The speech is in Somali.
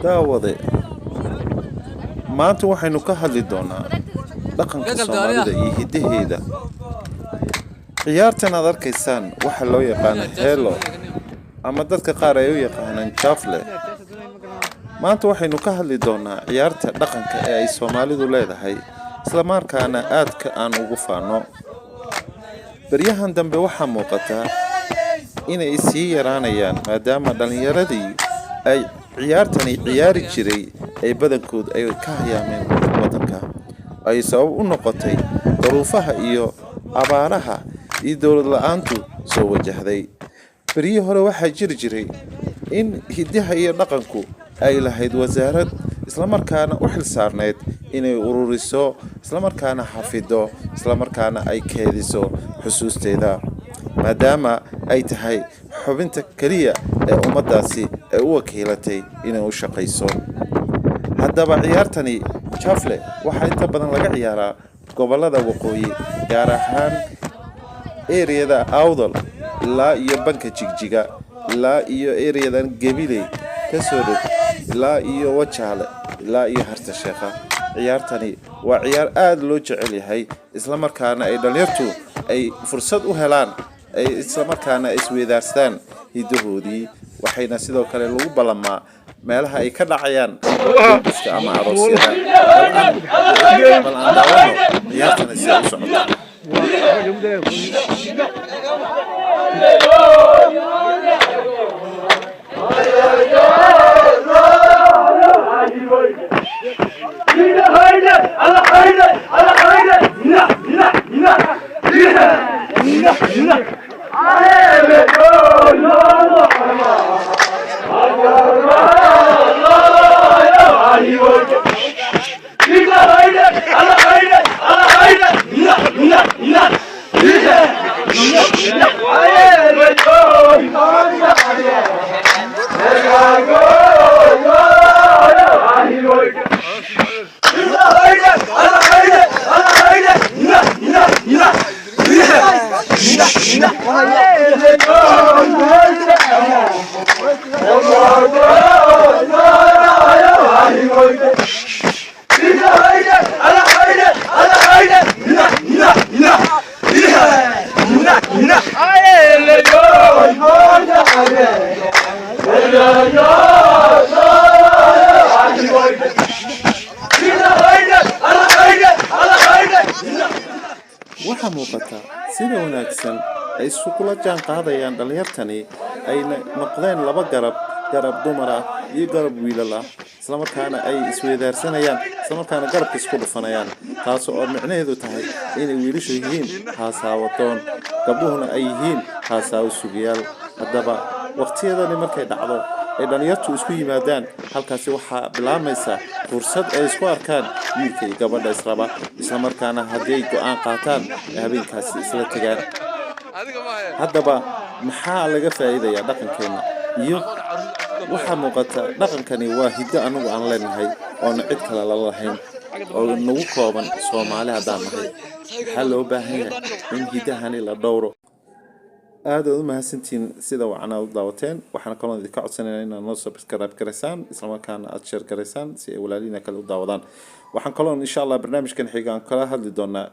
daawade maanta waxaynu ka hadli doonaa dhaqanka Soomaalida iyo hidaheeda. ciyaartan aad arkaysaan waxa loo yaqaan heelo ama dadka qaar ay u yaqaanaan jafle. maanta waxaynu ka hadli doonaa ciyaarta dhaqanka ee ay Soomaalidu leedahay isla markaana aadka aan ugu faano. baryahan dambe waxaa muuqata inay sii yaraanayaan maadaama dhalinyaradii ay ciyaartani ciyaari jiray ay badankood ay ka hayaameen wadanka ay sabab u noqotay duruufaha iyo abaaraha iyo dawlad la'aantu soo wajahday. bariyii hore waxaa jiri jiray in hidaha iyo dhaqanku ay lahayd wasaarad isla markaana u xil saarneed inay ururiso isla markaana xafido isla markaana ay keediso xusuusteeda maadaama ay tahay xubinta kaliya ee ummadaasi ay u wakiilatay inay u shaqayso. haddaba ciyaartani jafle waxaa inta badan laga ciyaaraa gobolada waqooyi gaar ahaan ereyada Awdal ilaa iyo banka Jigjiga ilaa iyo ereyadan Gabiley kasoo dhow ilaa iyo Wajaale ilaa iyo Harta Sheekha. ciyaartani waa ciyaar aad loo jecel yahay isla markaana ay dhalinyartu ay fursad u helaan ay isla markaana isweydaarstaan hidahoodii. waxayna sidoo kale lagu balamaa meelaha ay ka dhacayaan duska ama aroosyada. bal aan daawano ciyaartani si u socoto. waxaa muuqata sida wanaagsan ay isula jaan qaadayaan dhalinyartani ay noqdeen laba garab dumar ah iyo garab wiilal ah isla markaana ay isweydaarsanayaan isla markaana garabka isku dhufanayaan taas oo micnaheedu tahay inay wiilashu yihiin haasaawadoon gabdhuhuna ay yihiin haasaawo sugiyaal. haddaba waqtiyadani markay dhacdo ay dhalinyartu isku yimaadaan halkaasi waxaa bilaamaysa fursad ay isku arkaan wiilka iyo gabadha israba isla markaana haddii ay go'aan qaataan habeenkaasi isla tagaan. haddaba maxaa laga faa'iidayaa dhaqankeena iyo waxaa muuqata dhaqankani waa hiddo anagu aan leenahay oona cid kale la lahayn oo nagu kooban Soomaali haddaan nahay. waxaa loo baahan yahay in hiddahani la dhowro. aad u mahadsantiin sida wacna u daawateen. waxaan kaloo idinka codsanaynaa inaad noo subscribe garaysaan isla markaana aad share garaysaan si ay walaalina kale u daawadaan. waxaan kaloo insha Allah barnaamijkan xiga aan kala hadli doonaa